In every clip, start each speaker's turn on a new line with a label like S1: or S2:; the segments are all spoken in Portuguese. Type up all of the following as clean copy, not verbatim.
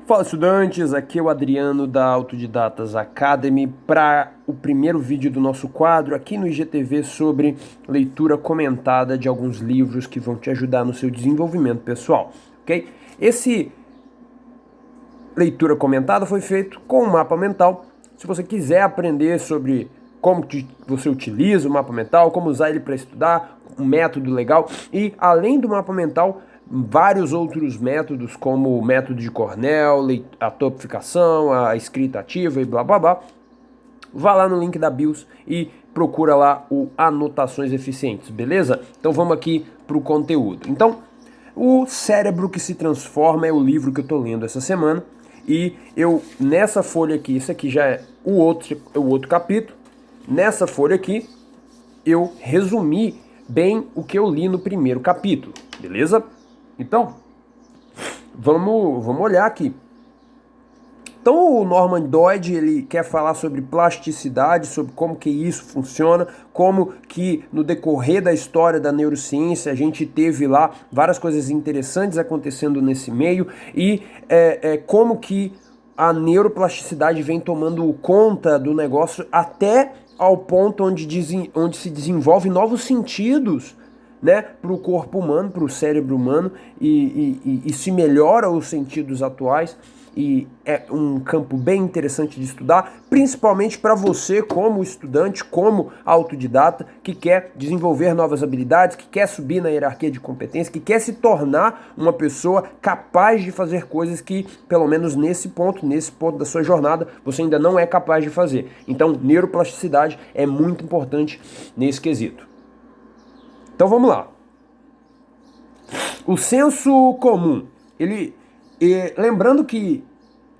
S1: Fala, estudantes, aqui é o Adriano da Autodidatas Academy para o primeiro vídeo do nosso quadro aqui no IGTV sobre leitura comentada de alguns livros que vão te ajudar no seu desenvolvimento pessoal, ok? Esse leitura comentada foi feito com um mapa mental. Se você quiser aprender sobre como você utiliza o mapa mental, como usar ele para estudar, um método legal e além do mapa mental, vários outros métodos, como o método de Cornell, a topificação, a escrita ativa e blá blá blá, vá lá no link da BIOS e procura lá o Anotações Eficientes, beleza? Então vamos aqui para o conteúdo. Então, O Cérebro que se Transforma é o livro que eu estou lendo essa semana e eu, nessa folha aqui, isso aqui já é o outro capítulo, nessa folha aqui eu resumi bem o que eu li no primeiro capítulo, beleza? Então, vamos olhar aqui. Então o Norman Doidge, ele quer falar sobre plasticidade, sobre como que isso funciona, como que no decorrer da história da neurociência a gente teve lá várias coisas interessantes acontecendo nesse meio e como que a neuroplasticidade vem tomando conta do negócio até ao ponto onde se desenvolvem novos sentidos, né, para o corpo humano, para o cérebro humano e se melhora os sentidos atuais e é um campo bem interessante de estudar, principalmente para você como estudante, como autodidata, que quer desenvolver novas habilidades, que quer subir na hierarquia de competência, que quer se tornar uma pessoa capaz de fazer coisas que, pelo menos nesse ponto da sua jornada, você ainda não é capaz de fazer. Então, neuroplasticidade é muito importante nesse quesito. Então vamos lá. O senso comum, lembrando que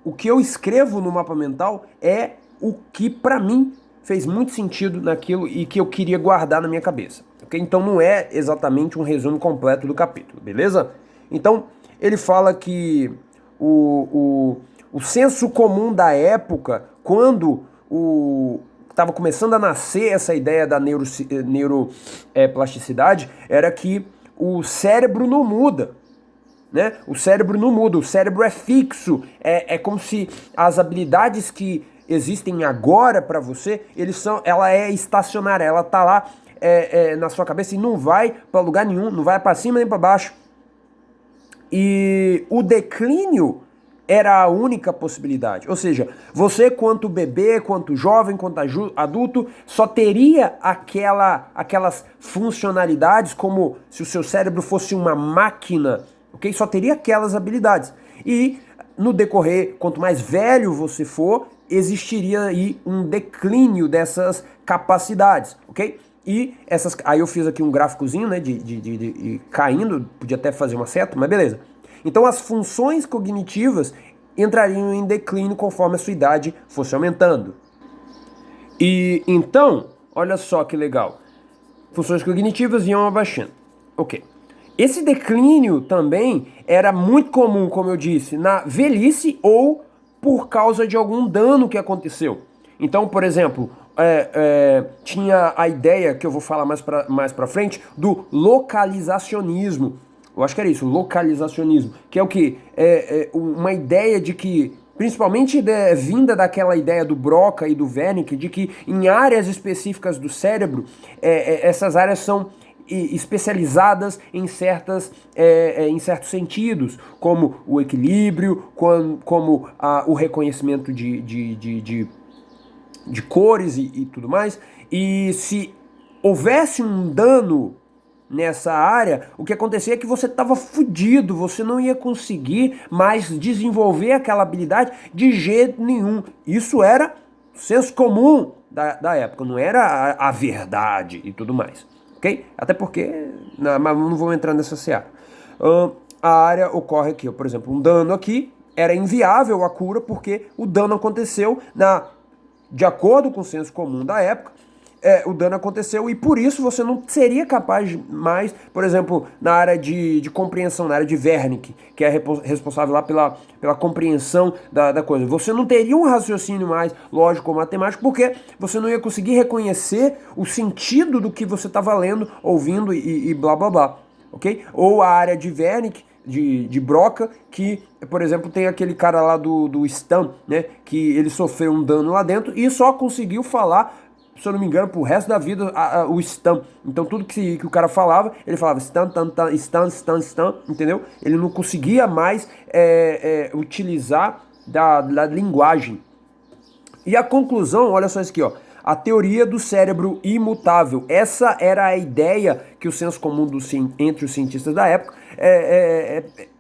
S1: o que eu escrevo no mapa mental é o que para mim fez muito sentido naquilo e que eu queria guardar na minha cabeça, ok? Então não é exatamente um resumo completo do capítulo, beleza? Então ele fala que o senso comum da época, quando estava começando a nascer essa ideia da neuroplasticidade, era que o cérebro não muda, né? O cérebro não muda, o cérebro é fixo, é como se as habilidades que existem agora para você, ela é estacionária, ela tá lá na sua cabeça e não vai para lugar nenhum, não vai para cima nem para baixo. E o declínio era a única possibilidade. Ou seja, você quanto bebê, quanto jovem, quanto adulto, só teria aquelas funcionalidades como se o seu cérebro fosse uma máquina, ok? Só teria aquelas habilidades. E no decorrer, quanto mais velho você for, existiria aí um declínio dessas capacidades, ok? Aí eu fiz aqui um gráficozinho, né, de caindo, podia até fazer uma seta, mas beleza. Então as funções cognitivas entrariam em declínio conforme a sua idade fosse aumentando. E então, olha só que legal. Funções cognitivas iam abaixando. Ok. Esse declínio também era muito comum, como eu disse, na velhice ou por causa de algum dano que aconteceu. Então, por exemplo, tinha a ideia, que eu vou falar mais pra frente, do localizacionismo. Eu acho que era isso, localizacionismo, que é o quê? Uma ideia de que, principalmente vinda daquela ideia do Broca e do Wernicke, de que em áreas específicas do cérebro, essas áreas são especializadas em certos sentidos, como o equilíbrio, como o reconhecimento de cores e tudo mais. E se houvesse um dano nessa área, o que acontecia é que você estava fudido, você não ia conseguir mais desenvolver aquela habilidade de jeito nenhum. Isso era senso comum da época, não era a verdade e tudo mais, ok? Até porque, mas não vou entrar nessa seara. A área ocorre aqui, por exemplo, um dano aqui, era inviável a cura porque o dano aconteceu de acordo com o senso comum da época, o dano aconteceu e por isso você não seria capaz mais, por exemplo, na área de compreensão, na área de Wernicke, que é responsável lá pela compreensão da coisa. Você não teria um raciocínio mais lógico ou matemático porque você não ia conseguir reconhecer o sentido do que você estava lendo, ouvindo e blá blá blá, ok? Ou a área de Wernicke de Broca, que, por exemplo, tem aquele cara lá do Stan, né, que ele sofreu um dano lá dentro e só conseguiu falar, se eu não me engano, pro resto da vida, o Stan. Então tudo que o cara falava, ele falava Stan, Stan, entendeu? Ele não conseguia mais utilizar da linguagem. E a conclusão, olha só isso aqui, ó. A teoria do cérebro imutável. Essa era a ideia que o senso comum entre os cientistas da época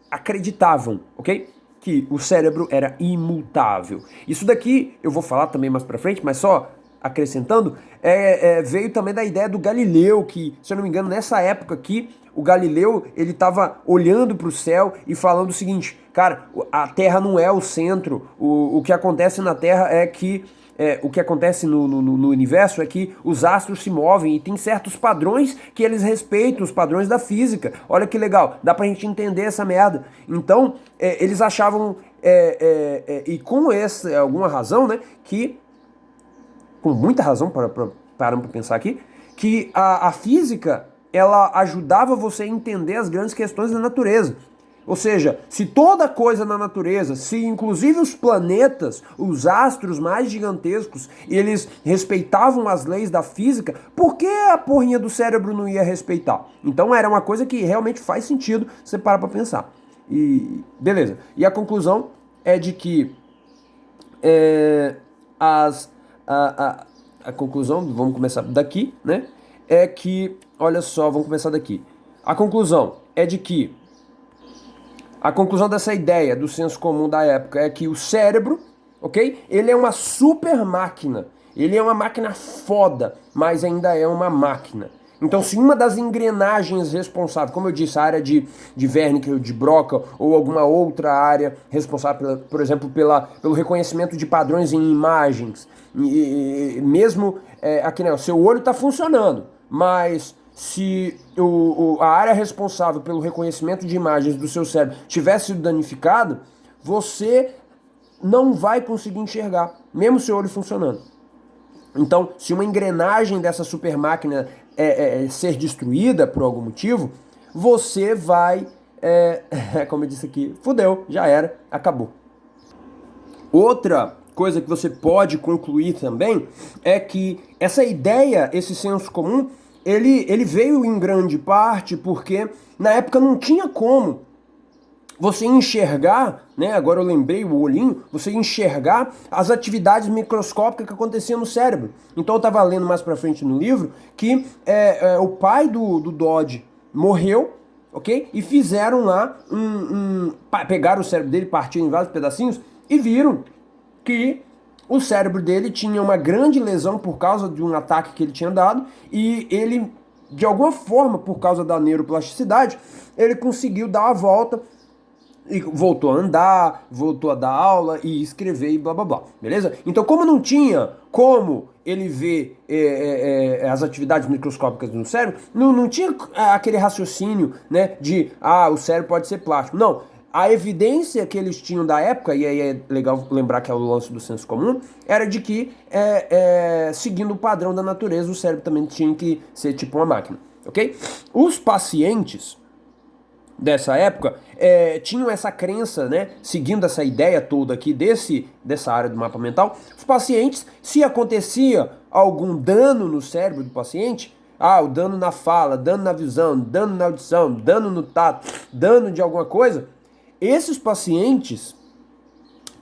S1: acreditavam, ok? Que o cérebro era imutável. Isso daqui eu vou falar também mais pra frente, mas só acrescentando, veio também da ideia do Galileu, que, se eu não me engano, nessa época aqui, o Galileu, ele estava olhando para o céu e falando o seguinte, cara, a Terra não é o centro, o que acontece na Terra é que, o que acontece no universo é que os astros se movem e tem certos padrões que eles respeitam, os padrões da física. Olha que legal, dá pra gente entender essa merda. Então, eles achavam, e com alguma razão, né, que com muita razão, parando para pensar aqui, que a física, ela ajudava você a entender as grandes questões da natureza. Ou seja, se toda coisa na natureza, se inclusive os planetas, os astros mais gigantescos, eles respeitavam as leis da física, por que a porrinha do cérebro não ia respeitar? Então era uma coisa que realmente faz sentido você parar para pensar. E beleza. E a conclusão é de que a conclusão, vamos começar daqui, né? É que, olha só, vamos começar daqui. A conclusão é de que a conclusão dessa ideia do senso comum da época é que o cérebro, ok? Ele é uma super máquina. Ele é uma máquina foda, mas ainda é uma máquina. Então, se uma das engrenagens responsáveis, como eu disse, a área de Wernicke, de Broca, ou alguma outra área responsável, por exemplo, pelo reconhecimento de padrões em imagens, e mesmo aqui, né, o seu olho está funcionando, mas se a área responsável pelo reconhecimento de imagens do seu cérebro tivesse sido danificado, você não vai conseguir enxergar, mesmo seu olho funcionando. Então, se uma engrenagem dessa super máquina ser destruída por algum motivo, você vai, como eu disse aqui, fudeu, já era, acabou. Outra coisa que você pode concluir também é que essa ideia, esse senso comum, ele veio em grande parte porque na época não tinha como você enxergar, né, agora eu lembrei o olhinho, você enxergar as atividades microscópicas que aconteciam no cérebro. Então eu estava lendo mais pra frente no livro que o pai do Dodge morreu, ok? E fizeram lá pegaram o cérebro dele, partiram em vários pedacinhos e viram que o cérebro dele tinha uma grande lesão por causa de um ataque que ele tinha dado e ele, de alguma forma, por causa da neuroplasticidade, ele conseguiu dar a volta e voltou a andar, voltou a dar aula e escrever e blá blá blá, beleza? Então, como não tinha como ele ver as atividades microscópicas no cérebro, não tinha aquele raciocínio, né, de, o cérebro pode ser plástico. Não, a evidência que eles tinham da época, e aí é legal lembrar que é o lance do senso comum, era de que, seguindo o padrão da natureza, o cérebro também tinha que ser tipo uma máquina, ok? Os pacientes dessa época tinham essa crença, né, seguindo essa ideia toda aqui dessa área do mapa mental. Os pacientes, se acontecia algum dano no cérebro do paciente, o dano na fala, dano na visão, dano na audição, dano no tato, dano de alguma coisa, esses pacientes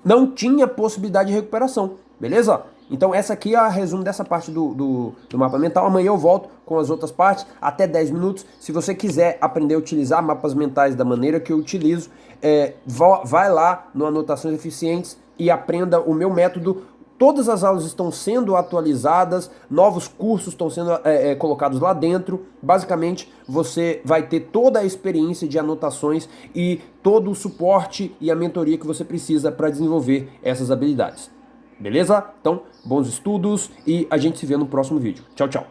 S1: não tinham possibilidade de recuperação, beleza? Então essa aqui é a resumo dessa parte do mapa mental. Amanhã eu volto com as outras partes, até 10 minutos. Se você quiser aprender a utilizar mapas mentais da maneira que eu utilizo, vai lá no Anotações Eficientes e aprenda o meu método. Todas as aulas estão sendo atualizadas, novos cursos estão sendo colocados lá dentro. Basicamente, você vai ter toda a experiência de anotações e todo o suporte e a mentoria que você precisa para desenvolver essas habilidades. Beleza? Então, bons estudos e a gente se vê no próximo vídeo. Tchau, tchau.